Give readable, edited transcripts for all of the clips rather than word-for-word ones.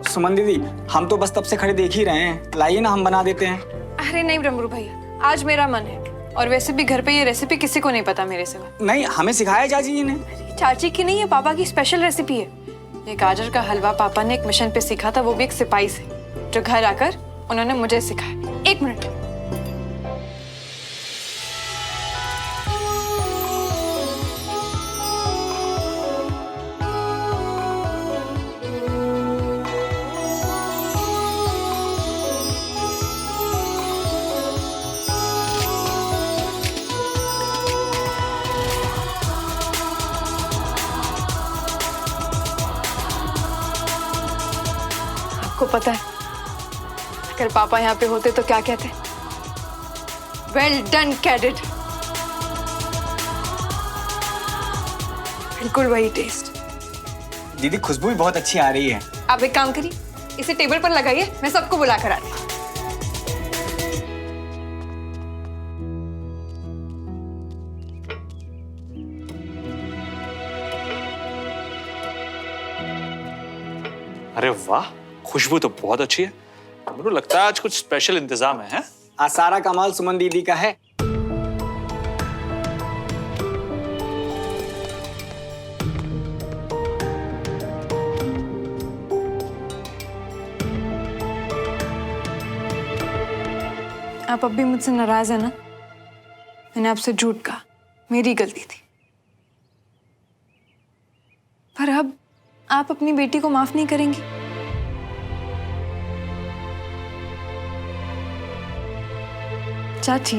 सुमन दीदी, हम तो बस तब से खड़े देख ही रहे हैं, लाइए ना हम बना देते हैं। अरे नहीं ब्रह्मरू भैया, आज मेरा मन है, और वैसे भी घर पे ये रेसिपी किसी को नहीं पता मेरे सिवा। नहीं, हमें सिखाया चाची जी ने। चाची की नहीं है, पापा की स्पेशल रेसिपी है। ये गाजर का हलवा पापा ने एक मिशन पे सीखा था, वो भी एक सिपाही से, जो घर आकर उन्होंने मुझे सिखाया। 1 मिनट। आपको पता है, अगर पापा यहाँ पे होते तो क्या कहते? Well done cadet. बिल्कुल वही टेस्ट। दीदी खुशबू भी बहुत अच्छी आ रही है। आप एक काम करिए, इसे टेबल पर लगाइए, मैं सबको बुला कर आती हूँ। अरे वाह, खुशबू तो बहुत अच्छी है। मुझे लगता है आज कुछ स्पेशल इंतजाम है, हैं? आज सारा कमाल सुमन दीदी का है। आप अब भी मुझसे नाराज है ना? मैंने आपसे झूठ कहा, मेरी गलती थी। पर अब आप अपनी बेटी को माफ नहीं करेंगी? चाची,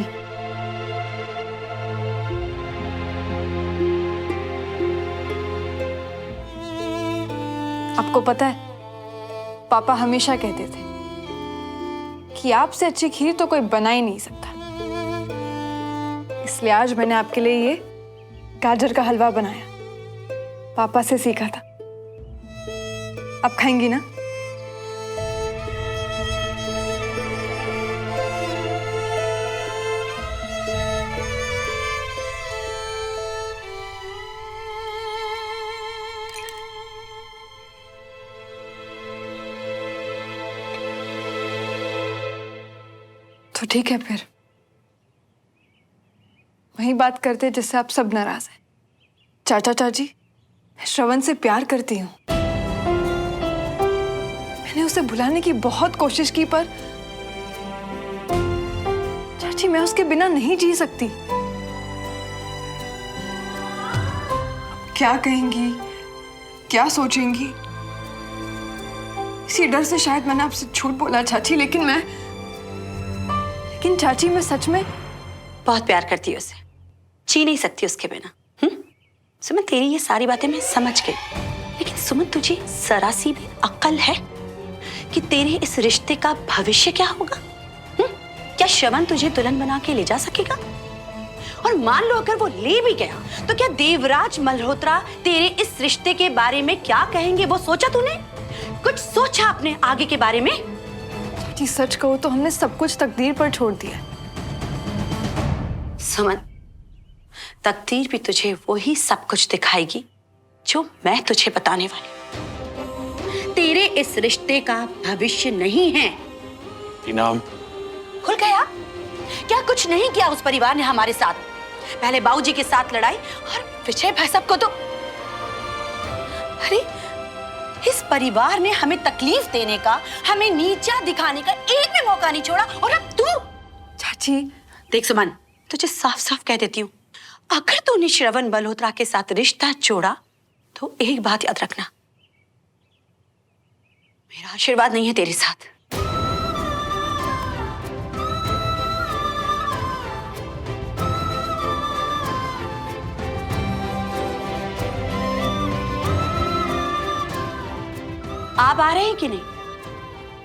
आपको पता है, पापा हमेशा कहते थे कि आपसे अच्छी खीर तो कोई बना ही नहीं सकता। इसलिए आज मैंने आपके लिए ये गाजर का हलवा बनाया, पापा से सीखा था। आप खाएंगी ना? तो ठीक है, फिर वही बात करते जिससे आप सब नाराज हैं। चाचा चाची, मैं श्रवण से प्यार करती हूँ। मैंने उसे भुलाने की बहुत कोशिश की, पर चाची मैं उसके बिना नहीं जी सकती। क्या कहेंगी, क्या सोचेंगी, इसी डर से शायद मैंने आपसे झूठ बोला चाची। लेकिन चाची मैं सच में बहुत प्यार करती है उसे, जी नहीं सकती उसके बिना। सुमन, तेरी ये सारी बातें मैं समझ गई, लेकिन सुमन तुझे जरा सी भी अक्ल है कि तेरे इस रिश्ते का भविष्य क्या होगा? क्या श्रवण तुझे दुल्हन बना के ले जा सकेगा? और मान लो अगर वो ले भी गया, तो क्या देवराज मल्होत्रा तेरे इस रिश्ते के बारे में क्या कहेंगे? वो सोचा तूने? कुछ सोचा अपने आगे के बारे में? चाची सच कहो तो हमने सब कुछ तकदीर पर छोड़ दिया। सुमन, तकदीर भी तुझे वही सब कुछ दिखाएगी जो मैं तुझे बताने वाली हूं। तेरे इस रिश्ते का भविष्य नहीं है। इनाम खुल गया? क्या कुछ नहीं किया उस परिवार ने हमारे साथ? पहले बाबूजी के साथ लड़ाई और विजय भाई सबको तो। अरे इस परिवार ने हमें तकलीफ देने का, हमें नीचा दिखाने का एक भी मौका नहीं छोड़ा, और अब तू। चाची देख सुमन, तुझे साफ साफ कह देती हूँ, अगर तूने श्रवण मल्होत्रा के साथ रिश्ता जोड़ा तो एक बात याद रखना, मेरा आशीर्वाद नहीं है तेरे साथ। आप आ रहे हैं कि नहीं,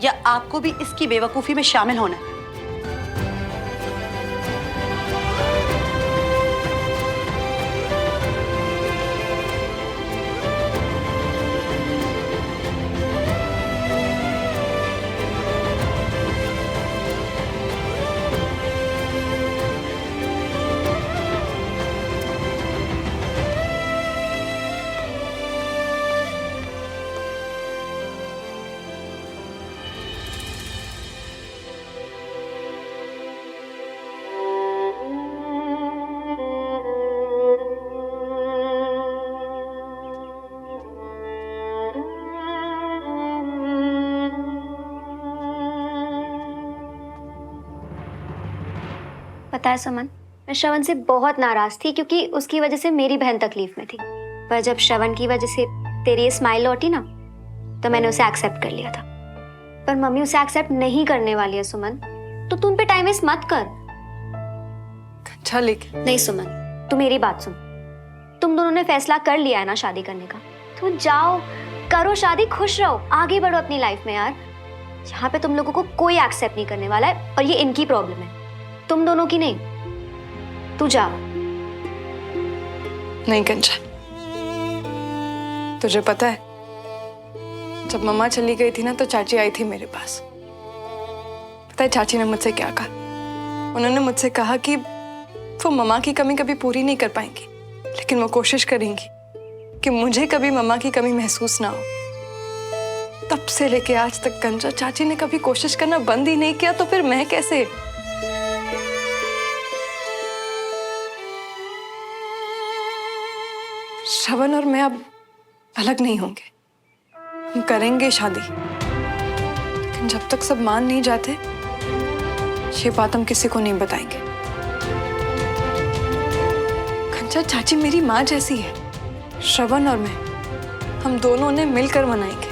या आपको भी इसकी बेवकूफी में शामिल होना है? पता है सुमन, मैं श्रवण से बहुत नाराज थी क्योंकि उसकी वजह से मेरी बहन तकलीफ में थी। पर जब श्रवण की वजह से तेरी ये स्माइल लौटी ना, तो मैंने उसे एक्सेप्ट कर लिया था। पर मम्मी उसे एक्सेप्ट नहीं करने वाली है सुमन, तो तू उन पे टाइम वेस्ट मत कर। अच्छा लेकिन नहीं सुमन, तू मेरी बात सुन। तुम दोनों ने फैसला कर लिया है ना शादी करने का, तो जाओ करो शादी, खुश रहो, आगे बढ़ो अपनी लाइफ में यार। यहाँ पे तुम लोगों को कोई एक्सेप्ट नहीं करने वाला है और ये इनकी प्रॉब्लम है, तुम दोनों की नहीं। तू जा। नहीं कंचन, तुझे पता है जब मम्मा चली गई थी ना तो चाची आई थी मेरे पास। पता है चाची ने मुझसे क्या कहा? उन्होंने मुझसे कहा कि वो मम्मा की कमी कभी पूरी नहीं कर पाएंगी, लेकिन वो कोशिश करेंगी कि मुझे कभी मम्मा की कमी महसूस ना हो। तब से लेके आज तक कंचा चाची ने कभी कोशिश करना बंद ही नहीं किया, तो फिर मैं कैसे? श्रवण और मैं अब अलग नहीं होंगे, हम करेंगे शादी, लेकिन जब तक सब मान नहीं जाते ये बात हम किसी को नहीं बताएंगे। कंचा चाची मेरी माँ जैसी है, श्रवण और मैं, हम दोनों ने मिलकर मनाएंगे।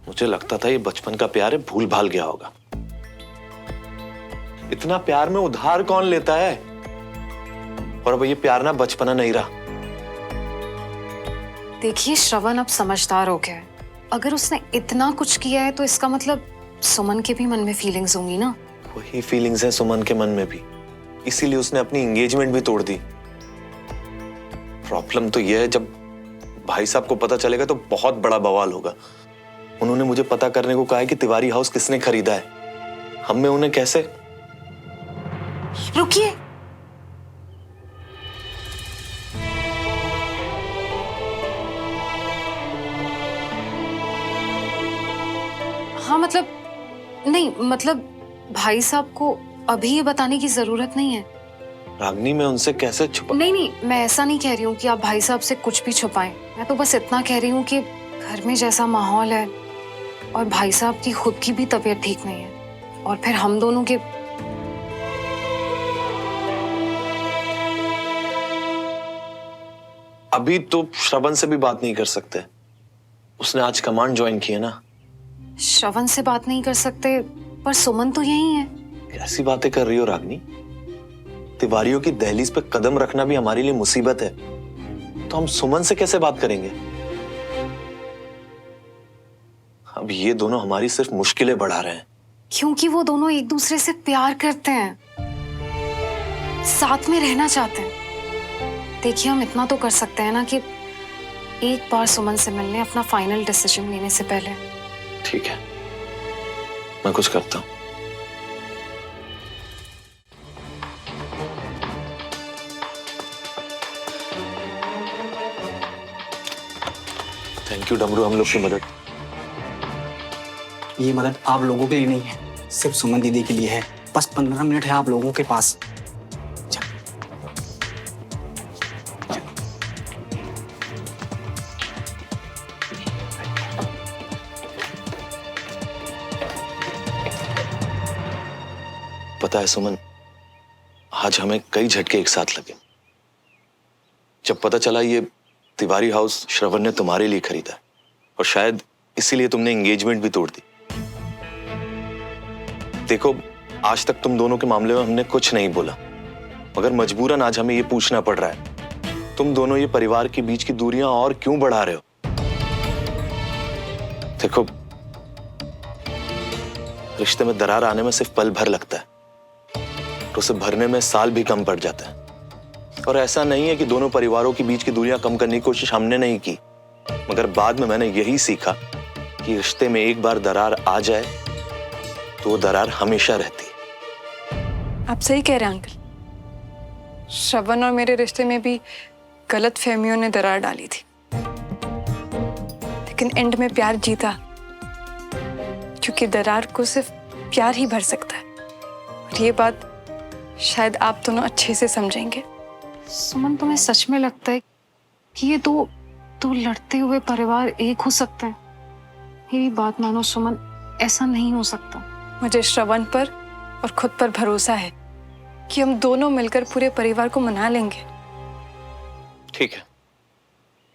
मुझे लगता था ये बचपन का प्यार है, भूल भाल गया होगा। इतना प्यार में उधार कौन लेता है? और अब ये प्यार ना बचपना नहीं रहा। देखिए श्रवण अब समझदार हो गया है। अगर उसने इतना कुछ किया है तो इसका मतलब सुमन के भी मन में फीलिंग्स होंगी ना। वही फीलिंग्स हैं सुमन के मन में भी, इसीलिए उसने अपनी एंगेजमेंट भी तोड़ दी। प्रॉब्लम तो यह है जब भाई साहब को पता चलेगा तो बहुत बड़ा बवाल होगा। उन्होंने मुझे पता करने को कहा है कि तिवारी हाउस किसने खरीदा है। हम में उन्हें कैसे? रुकिए, हाँ मतलब नहीं, मतलब भाई साहब को अभी ये बताने की जरूरत नहीं है। रागनी मैं उनसे कैसे छुपा? नहीं, मैं ऐसा नहीं कह रही हूँ कि आप भाई साहब से कुछ भी छुपाएं। मैं तो बस इतना कह रही हूँ कि घर में जैसा माहौल है और भाई साहब की खुद की भी तबीयत ठीक नहीं है, और फिर हम दोनों के अभी तो श्रवण से भी बात नहीं कर सकते। उसने आज कमांड ज्वाइन की है ना। श्रवण से बात नहीं कर सकते, पर सुमन तो यही है। कैसी बातें कर रही हो रागनी? तिवारियों की दहलीज पे कदम रखना भी हमारे लिए मुसीबत है, तो हम सुमन से कैसे बात करेंगे? अब ये दोनों हमारी सिर्फ मुश्किलें बढ़ा रहे हैं। क्योंकि वो दोनों एक दूसरे से प्यार करते हैं, साथ में रहना चाहते हैं। देखिए हम इतना तो कर सकते हैं ना कि एक बार सुमन से मिलने, अपना फाइनल डिसीजन लेने से पहले। ठीक है, मैं कुछ करता हूं। थैंक यू डमरू, हम लोग की मदद। ये मदद आप लोगों के लिए नहीं है, सिर्फ सुमन दीदी के लिए है। बस 15 मिनट है आप लोगों के पास। पता है सुमन, आज हमें कई झटके एक साथ लगे। जब पता चला ये तिवारी हाउस श्रवण ने तुम्हारे लिए खरीदा है, और शायद इसीलिए तुमने एंगेजमेंट भी तोड़ दी। देखो, आज तक तुम दोनों के मामले में हमने कुछ नहीं बोला, मगर मजबूरन आज हमें ये पूछना पड़ रहा है, तुम दोनों ये परिवार के बीच की दूरियां और क्यों बढ़ा रहे हो? देखो, रिश्ते में दरार आने में सिर्फ पल भर लगता है, तो उसे भरने में साल भी कम पड़ जाता है। और ऐसा नहीं है कि दोनों परिवारों के बीच की दूरियां कम करने की कोशिश हमने नहीं की, मगर बाद में मैंने यही सीखा कि रिश्ते में एक बार दरार आ जाए तो वो दरार हमेशा रहती है। आप सही कह रहे हैं अंकल। श्रवण और मेरे रिश्ते में भी गलत फहमियों ने दरार डाली थी, लेकिन एंड में प्यार जीता, क्योंकि दरार को सिर्फ प्यार ही भर सकता है। और ये बात शायद आप दोनों अच्छे से समझेंगे। सुमन, तुम्हें सच में लगता है कि ये दो लड़ते हुए परिवार एक हो सकते हैं। मेरी बात मानो सुमन, ऐसा नहीं हो सकता। मुझे श्रवण पर और खुद पर भरोसा है कि हम दोनों मिलकर पूरे परिवार को मना लेंगे। ठीक है,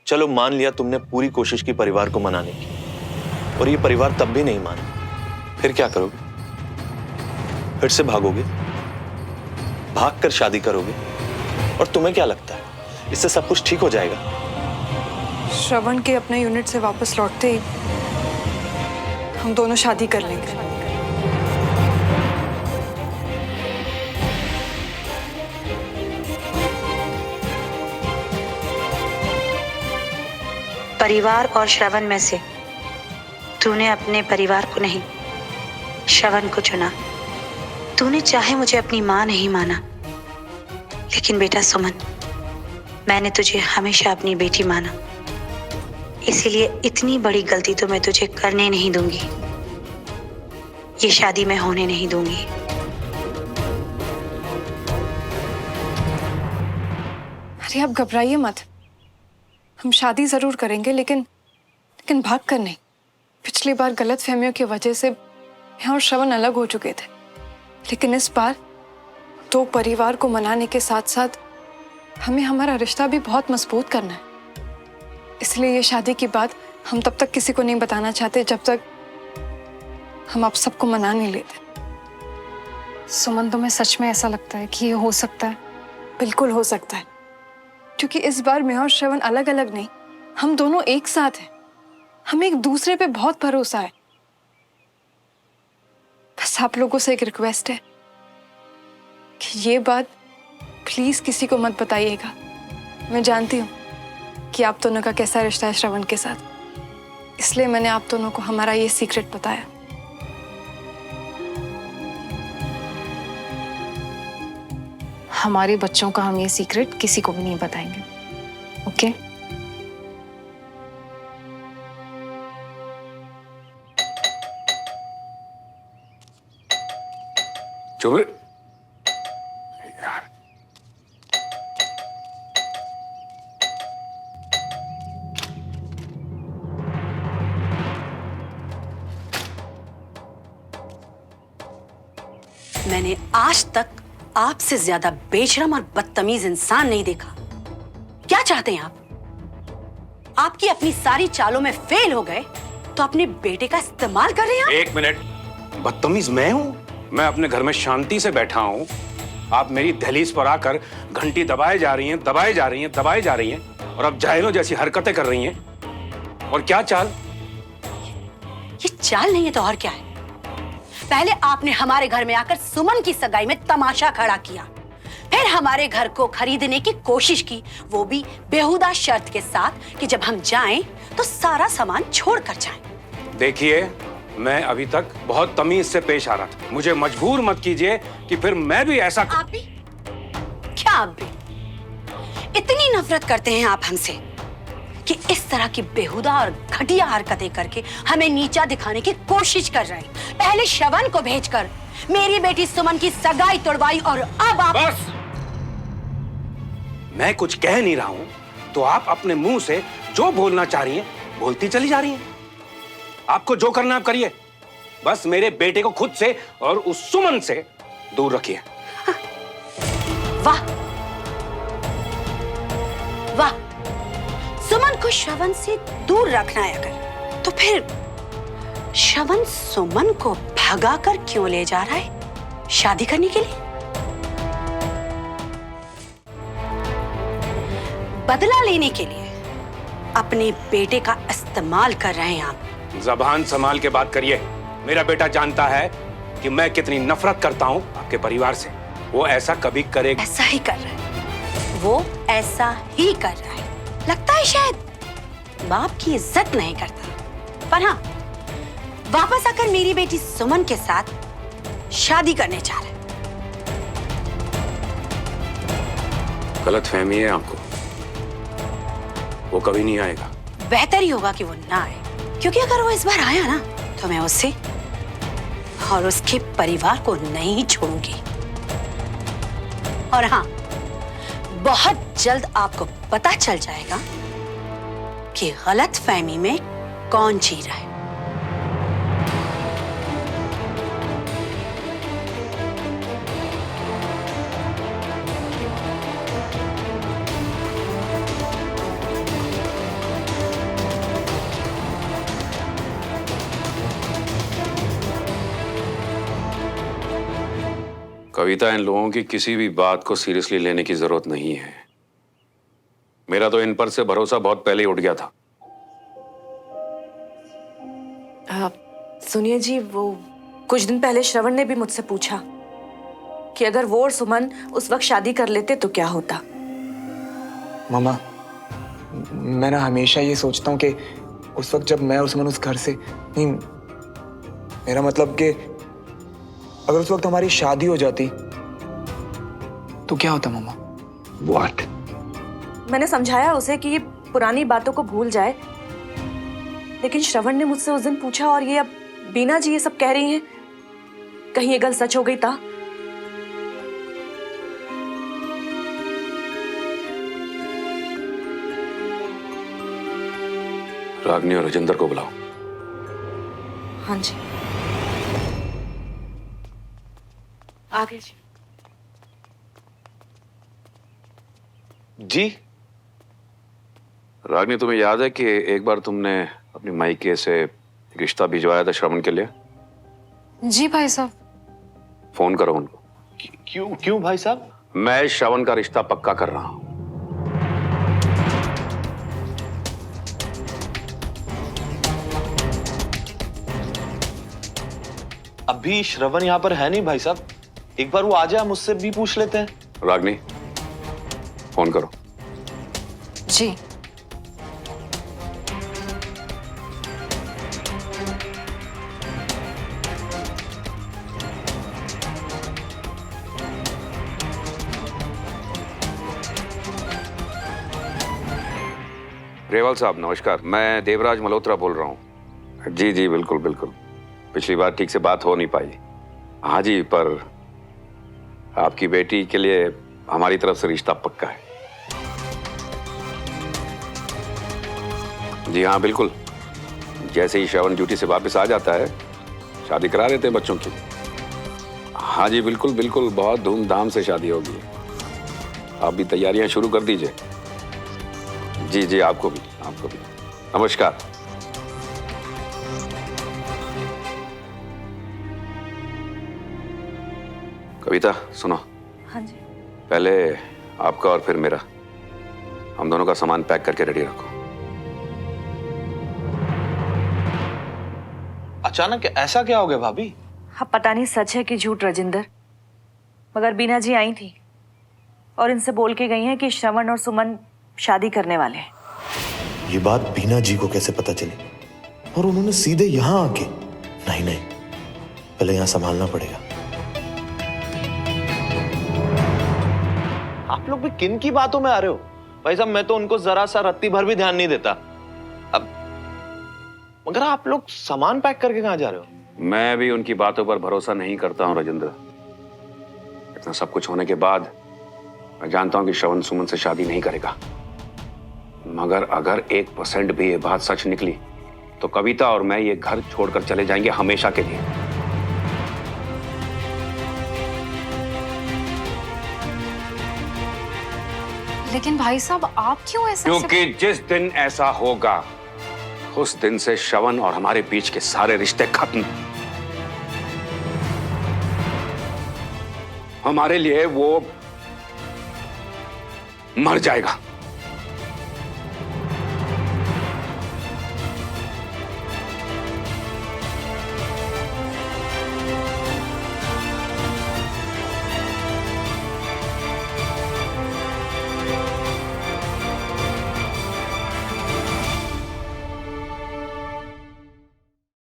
चलो मान लिया तुमने पूरी कोशिश की परिवार को मनाने की, और ये परिवार तब भी नहीं माना, फिर क्या करोगे? फिर से भागोगे, भागकर शादी करोगे, और तुम्हें क्या लगता है इससे सब कुछ ठीक हो जाएगा? श्रवण के अपने यूनिट से वापस लौटते ही हम दोनों शादी कर लेंगे। परिवार और श्रवण में से तूने अपने परिवार को नहीं, श्रवण को चुना। तूने चाहे मुझे अपनी माँ नहीं माना, लेकिन बेटा सुमन, मैंने तुझे हमेशा अपनी बेटी माना। इसीलिए इतनी बड़ी गलती तो मैं तुझे करने नहीं दूंगी। ये शादी मैं होने नहीं दूंगी। अरे आप घबराइए मत, हम शादी जरूर करेंगे, लेकिन भाग कर नहीं। पिछली बार गलतफहमियों की वजह से मैं और श्रवण अलग हो चुके थे, लेकिन इस बार दो परिवार को मनाने के साथ साथ हमें हमारा रिश्ता भी बहुत मजबूत करना है। इसलिए ये शादी की बात हम तब तक किसी को नहीं बताना चाहते जब तक हम आप सबको मना नहीं लेते। सुमन, तुम्हें सच में ऐसा लगता है कि ये हो सकता है? बिल्कुल हो सकता है, क्योंकि इस बार मैं और श्रवण अलग अलग नहीं, हम दोनों एक साथ हैं। हमें एक दूसरे पे बहुत भरोसा है। बस आप लोगों से एक रिक्वेस्ट है कि ये बात प्लीज किसी को मत बताइएगा। मैं जानती हूँ कि आप दोनों का कैसा रिश्ता है श्रवण के साथ, इसलिए मैंने आप दोनों को हमारा ये सीक्रेट बताया। हमारे बच्चों का हम ये सीक्रेट किसी को भी नहीं बताएंगे, ओके? चुप यार। मैंने आज तक आपसे ज्यादा बेशरम और बदतमीज इंसान नहीं देखा। क्या चाहते हैं आप? आपकी अपनी सारी चालों में फेल हो गए तो अपने बेटे का इस्तेमाल कर रहे हैं आप? एक मिनट, बदतमीज मैं हूं? मैं अपने घर में शांति से बैठा हूं, आप मेरी दहलीज पर आकर घंटी दबाए जा रही हैं, दबाए जा रही हैं, दबाए जा रही हैं, और अब जाहिलों जैसी हरकतें कर रही हैं। और क्या चाल? ये चाल नहीं है तो और क्या है? पहले आपने हमारे घर में आकर सुमन की सगाई में तमाशा खड़ा किया, फिर हमारे घर को खरीदने की कोशिश की, वो भी बेहुदा शर्त के साथ कि जब हम जाएं तो सारा सामान छोड़कर जाएं। देखिए, मैं अभी तक बहुत तमीज से पेश आ रहा था, मुझे मजबूर मत कीजिए कि फिर मैं भी ऐसा। आप भी? क्या आप भी? इतनी नफरत करते हैं आप हमसे कि इस तरह की बेहुदा और घटिया हरकतें करके हमें नीचा दिखाने की कोशिश कर रहे हैं। पहले श्रवण को भेजकर मेरी बेटी सुमन की सगाई तोड़वाई, और अब आप। बस, मैं कुछ कह नहीं रहा हूं तो आप अपने मुंह से जो बोलना चाह रही हैं बोलती चली जा रही हैं। आपको जो करना आप करिए, बस मेरे बेटे को खुद से और उस सुमन से दूर रखिए। वाह वाह, सुमन को श्रवण से दूर रखना है अगर, तो फिर श्रवण सुमन को भगाकर क्यों ले जा रहा है शादी करने के लिए? बदला लेने के लिए अपने बेटे का इस्तेमाल कर रहे हैं आप। जबान संभाल के बात करिए। मेरा बेटा जानता है कि मैं कितनी नफरत करता हूं आपके परिवार से। वो ऐसा कभी करेगा? ऐसा ही कर रहा है, वो ऐसा ही कर रहा है। लगता है शायद बाप की इज्जत नहीं करता, पर हाँ, वापस आकर मेरी बेटी सुमन के साथ शादी करने जा रहा है। गलतफहमी है आपको, वो कभी नहीं आएगा। बेहतर ही होगा कि वो ना आए, क्योंकि अगर वो इस बार आया ना तो मैं उसे और उसके परिवार को नहीं छोड़ूंगी। और हाँ, बहुत जल्द आपको पता चल जाएगा कि गलत फहमी में कौन जी रहा है। कविता, इन लोगों की किसी भी बात को सीरियसली लेने की जरूरत नहीं है। मेरा तो इन पर से भरोसा बहुत पहले ही उठ गया था। सुनिए जी, वो कुछ दिन पहले श्रवण ने भी मुझसे पूछा कि अगर वो और सुमन उस वक्त शादी कर लेते तो क्या होता। मामा, मैं ना हमेशा ये सोचता हूँ कि उस वक्त जब मैं और सुमन उस घर से नहीं, मेरा मतलब कि अगर उस वक्त हमारी शादी हो जाती तो क्या होता मामा? What? मैंने समझाया उसे कि ये पुरानी बातों को भूल जाए, लेकिन श्रवण ने मुझसे उस दिन पूछा और ये अब बीना जी ये सब कह रही हैं, कहीं ये गल सच हो गई था। रागनी और राजेंद्र को बुलाओ। हाँ जी। आगे जी। जी रागनी, तुम्हें याद है कि एक बार तुमने अपनी मायके से एक रिश्ता भिजवाया था श्रवण के लिए? जी भाई साहब। फोन करो उनको। क्यों क्यों भाई साहब? मैं श्रवण का रिश्ता पक्का कर रहा हूं। अभी श्रवण यहाँ पर है नहीं भाई साहब, एक बार वो आ जाए, हम उससे भी पूछ लेते हैं। रागनी, फोन करो। जी। रेवाल साहब नमस्कार, मैं देवराज मल्होत्रा बोल रहा हूँ। जी जी बिल्कुल बिल्कुल, पिछली बार ठीक से बात हो नहीं पाई। हाँ जी, पर आपकी बेटी के लिए हमारी तरफ से रिश्ता पक्का है। जी हाँ बिल्कुल, जैसे ही श्रवण ड्यूटी से वापस आ जाता है शादी करा देते हैं बच्चों की। हाँ जी बिल्कुल बिल्कुल, बहुत धूमधाम से शादी होगी। आप भी तैयारियां शुरू कर दीजिए। जी जी, आपको भी नमस्कार। कविता सुनो। हाँ जी। पहले आपका और फिर मेरा, हम दोनों का सामान पैक करके रेडी रखो। अचानक ऐसा क्या हो गया भाभी? हाँ पता नहीं सच है कि झूठ राजेंद्र, मगर बीना जी आई थी और इनसे बोल के गई हैं कि श्रवण और सुमन शादी करने वाले हैं। ये बात बीना जी को कैसे पता चली? और उन्होंने सीधे यहाँ आके? नहीं, पहले यहाँ संभालना पड़ेगा। आप लोग भी किन की बातों में आ रहे हो भाई साहब? मैं तो उनको जरा सा रत्ती भर भी ध्यान नहीं देता। अब मगर आप लोग सामान पैक करके कहाँ जा रहे हो? मैं भी उनकी बातों पर भरोसा नहीं करता हूँ राजेंद्र। इतना सब कुछ होने के बाद मैं जानता हूँ कि श्रवण सुमन से शादी नहीं करेगा, मगर अगर 1% भी ये बात सच निकली तो कविता और मैं ये घर छोड़कर चले जाएंगे हमेशा के लिए। लेकिन भाई साहब आप क्यों ऐसा? क्योंकि जिस दिन ऐसा होगा उस दिन से श्रवण और हमारे बीच के सारे रिश्ते खत्म। हमारे लिए वो मर जाएगा।